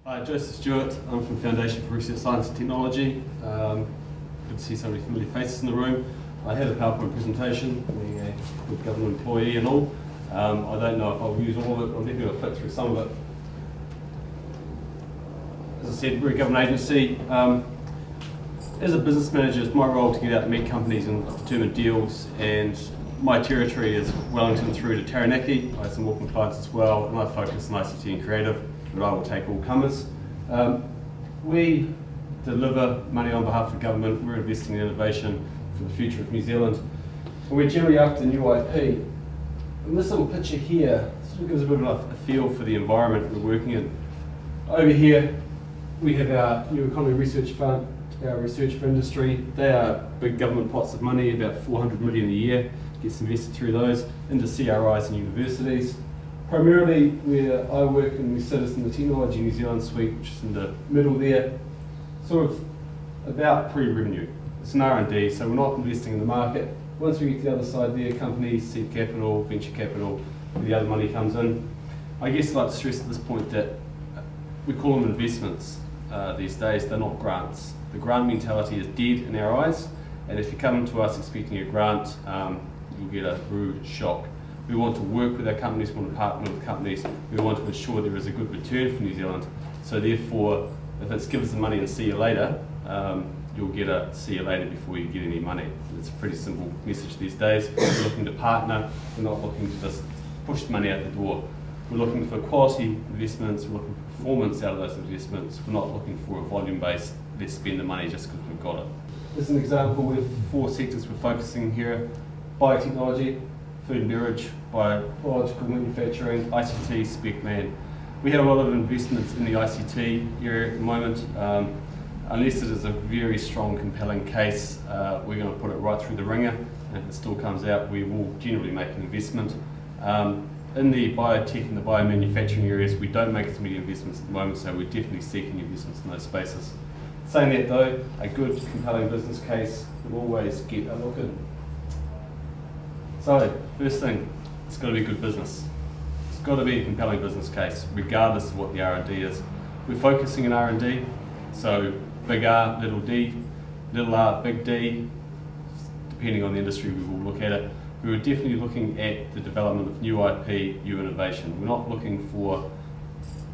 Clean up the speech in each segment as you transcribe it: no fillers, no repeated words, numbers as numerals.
Hi, Joseph Stewart. I'm from Foundation for Research Science and Technology. Good to see so many familiar faces in the room. I had a PowerPoint presentation, being a good government employee and all. I don't know if I'll use all of it, I'm definitely going to flip through some of it. As I said, we're a government agency. As a business manager, it's my role to get out and meet companies and determine deals, and my territory is Wellington through to Taranaki. I have some Auckland clients as well, and I focus on ICT and creative, but I will take all comers. We deliver money on behalf of the government. We're investing in innovation for the future of New Zealand. And we're generally after new IP. And this little picture here sort of gives a bit of a feel for the environment we're working in. Over here, we have our New Economy Research Fund, our Research for Industry. They are big government pots of money, about 400 million a year, gets invested through those into CRIs and universities. Primarily where I work and we sit is in the Technology New Zealand suite, which is in the middle there, sort of about pre-revenue. It's an R&D, so we're not investing in the market. Once we get to the other side there, companies, seed capital, venture capital, where the other money comes in. I guess I'd like to stress at this point that we call them investments these days, they're not grants. The grant mentality is dead in our eyes, and if you come to us expecting a grant, you'll get a rude shock. We want to work with our companies, we want to partner with companies, we want to ensure there is a good return for New Zealand. So therefore, if it's give us the money and see you later, you'll get a see you later before you get any money. It's a pretty simple message these days. We're looking to partner, we're not looking to just push the money out the door. We're looking for quality investments, we're looking for performance out of those investments. We're not looking for a volume based, let's spend the money just because we've got it. As an example, we have 4 sectors we're focusing here: biotechnology, food and beverage, biological manufacturing, ICT, spec man. We have a lot of investments in the ICT area at the moment. Unless it is a very strong, compelling case, we're going to put it right through the ringer, and if it still comes out, we will generally make an investment. In the biotech and the biomanufacturing areas, we don't make as many investments at the moment, so we're definitely seeking investments in those spaces. Saying that though, a good, compelling business case will always get a look in. So, first thing, it's got to be a good business. It's got to be a compelling business case, regardless of what the R&D is. We're focusing on R&D, so big R, little d, little r, big D, depending on the industry we will look at it. We were definitely looking at the development of new IP, new innovation. We're not looking for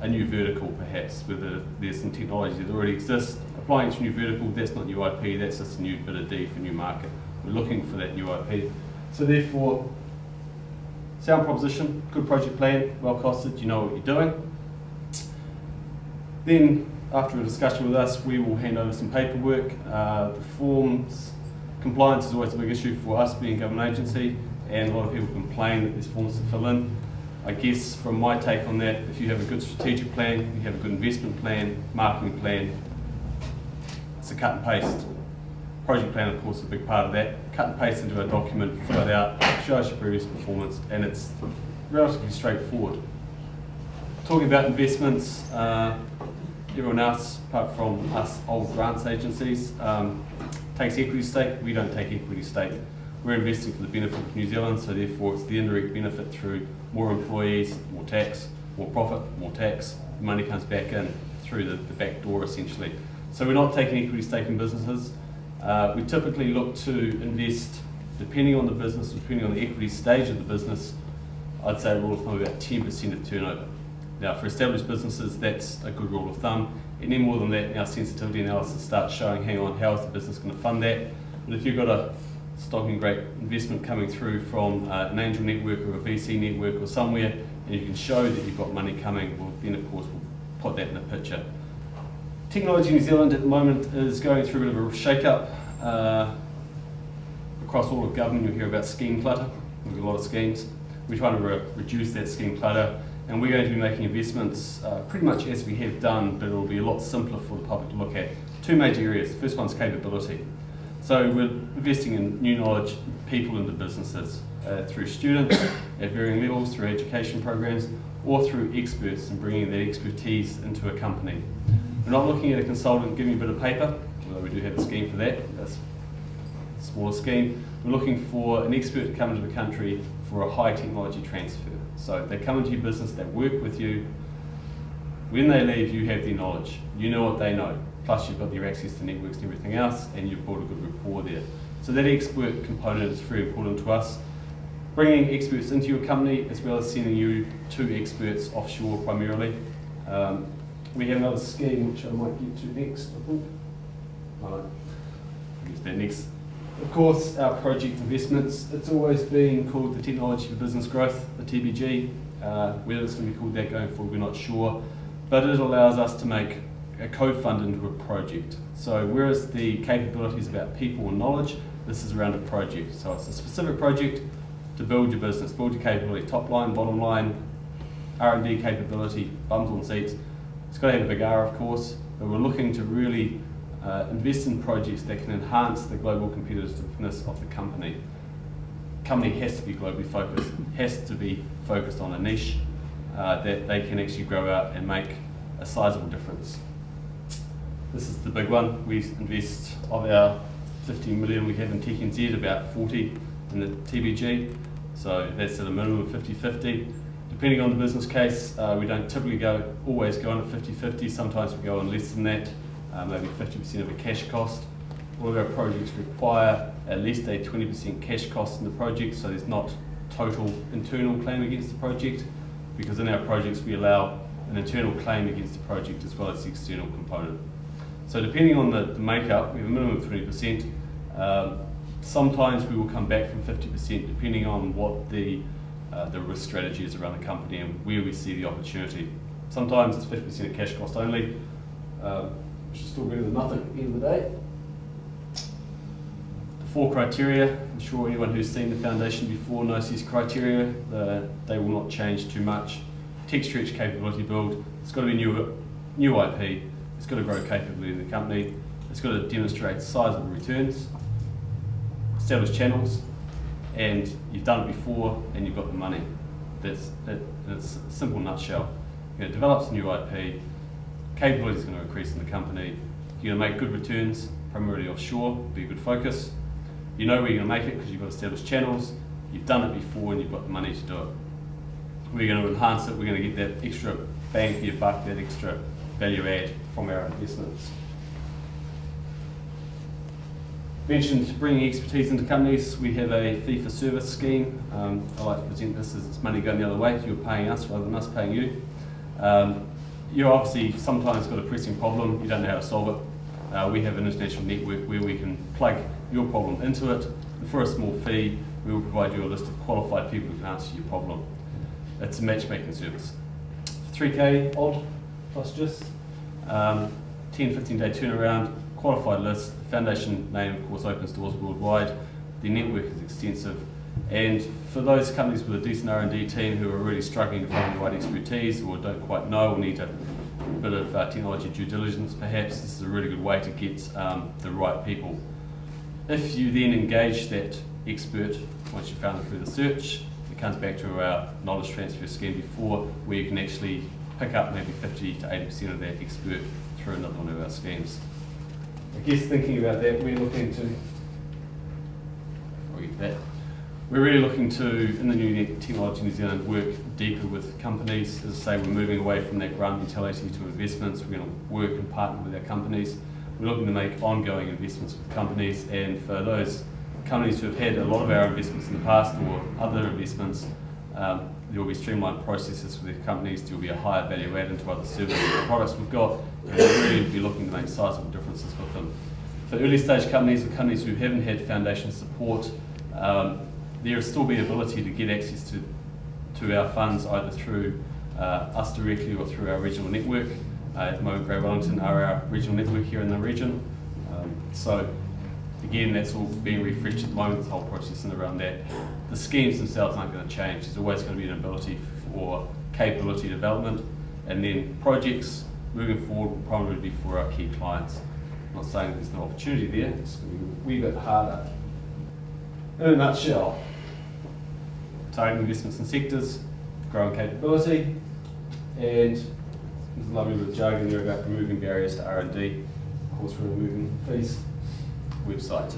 a new vertical perhaps, whether there's some technology that already exists. Applying to a new vertical, that's not new IP, that's just a new bit of D for new market. We're looking for that new IP. So therefore, sound proposition, good project plan, well costed, you know what you're doing. Then, after a discussion with us, we will hand over some paperwork. The forms, compliance is always a big issue for us being a government agency, and a lot of people complain that there's forms to fill in. I guess from my take on that, if you have a good strategic plan, you have a good investment plan, marketing plan, it's a cut and paste. Project plan, of course, is a big part of that. Cut and paste into a document, fill it out, show us your previous performance, and it's relatively straightforward. Talking about investments, everyone else, apart from us old grants agencies, takes equity stake. We don't take equity stake. We're investing for the benefit of New Zealand, so therefore it's the indirect benefit through more employees, more tax, more profit, more tax. The money comes back in through the back door essentially. So we're not taking equity stake in businesses. We typically look to invest, depending on the business, depending on the equity stage of the business, I'd say a rule of thumb about 10% of turnover. Now for established businesses, that's a good rule of thumb. Any more than that, our sensitivity analysis starts showing, hang on, how is the business going to fund that? But if you've got a stocking great investment coming through from an angel network or a VC network or somewhere, and you can show that you've got money coming, well, then of course we'll put that in the picture. Technology New Zealand at the moment is going through a bit of a shake-up. Across all of government, you'll hear about scheme clutter. We've got a lot of schemes. We're trying to reduce that scheme clutter, and we're going to be making investments pretty much as we have done, but it'll be a lot simpler for the public to look at. 2 major areas. The first one's capability. So we're investing in new knowledge, people into businesses, through students at varying levels, through education programs, or through experts and bringing that expertise into a company. We're not looking at a consultant giving a bit of paper, although we do have a scheme for that. That's a smaller scheme. We're looking for an expert to come into the country for a high technology transfer. So they come into your business, they work with you, When they leave, you have their knowledge. You know what they know. Plus you've got their access to networks and everything else, and you've built a good rapport there. So that expert component is very important to us. Bringing experts into your company, as well as sending you to experts offshore primarily. We have another scheme which I might get to next, I think. I'll use that next. Of course, our project investments. It's always been called the Technology for Business Growth, the TBG. Whether it's going to be called that going forward, we're not sure. But it allows us to make a co-fund into a project. So whereas the capability is about people and knowledge, this is around a project. So it's a specific project to build your business, build your capability, top line, bottom line, R&D capability, bums on seats. It's got to have a big R, of course, but we're looking to really invest in projects that can enhance the global competitiveness of the company. Company has to be globally focused, has to be focused on a niche that they can actually grow out and make a sizable difference. This is the big one. We invest of our 15 million we have in Tech NZ, about 40 in the TBG, so that's at a minimum of 50-50. Depending on the business case, we don't typically always go on at 50-50, sometimes we go on less than that, maybe 50% of a cash cost. All of our projects require at least a 20% cash cost in the project, so there's not total internal claim against the project, because in our projects we allow an internal claim against the project as well as the external component. So depending on the makeup, we have a minimum of 20%. Sometimes we will come back from 50% depending on what the risk strategy is around the company and where we see the opportunity. Sometimes it's 50% of cash cost only, which is still better than nothing at the end of the day. The 4 criteria, I'm sure anyone who's seen the foundation before knows these criteria. They will not change too much. Tech stretch capability build, it's got to be new IP, it's got to grow capability in the company, it's got to demonstrate sizable returns, establish channels, and you've done it before and you've got the money. That's it in a simple nutshell. You're going to develop some new IP, capability is going to increase in the company, you're going to make good returns, primarily offshore, be a good focus. You know where you're going to make it because you've got established channels, you've done it before and you've got the money to do it. We're going to enhance it, we're going to get that extra bang for your buck, that extra value add from our investments. Mentioned bringing expertise into companies. We have a fee for service scheme. I like to present this as it's money going the other way. You're paying us rather than us paying you. You're obviously sometimes got a pressing problem, you don't know how to solve it. We have an international network where we can plug your problem into it. And for a small fee, we will provide you a list of qualified people who can answer your problem. It's a matchmaking service. 3K odd plus just 10-15 day turnaround, qualified list. The foundation name of course opens doors worldwide. The network is extensive, and for those companies with a decent R&D team who are really struggling to find the right expertise or don't quite know or need a bit of technology due diligence perhaps, this is a really good way to get the right people. If you then engage that expert, once you've found them through the search, it comes back to our knowledge transfer scheme before, where you can actually pick up maybe 50 to 80% of that expert through another one of our schemes. I guess thinking about that, we're looking to, we're really looking to, in the new Technology New Zealand, work deeper with companies. As I say, we're moving away from that grant mentality to investments. We're going to work and partner with our companies. We're looking to make ongoing investments with companies, and for those companies who have had a lot of our investments in the past or other investments, there will be streamlined processes for their companies. There will be a higher value add into other services and products we've got, and we'll really be looking to make sizable differences with them. For early stage companies or companies who haven't had foundation support, there will still be ability to get access to our funds either through us directly or through our regional network. At the moment, Great Wellington are our regional network here in the region. So again, that's all being refreshed at the moment, the whole process and around that. The schemes themselves aren't going to change. There's always going to be an ability for capability development, and then projects moving forward will probably be for our key clients. I'm not saying there's no opportunity there, it's going to be a wee bit harder. In a nutshell, targeting investments in sectors, growing capability, and there's a lovely bit of jargon there about removing barriers to R&D. Of course, we're removing fees. Website.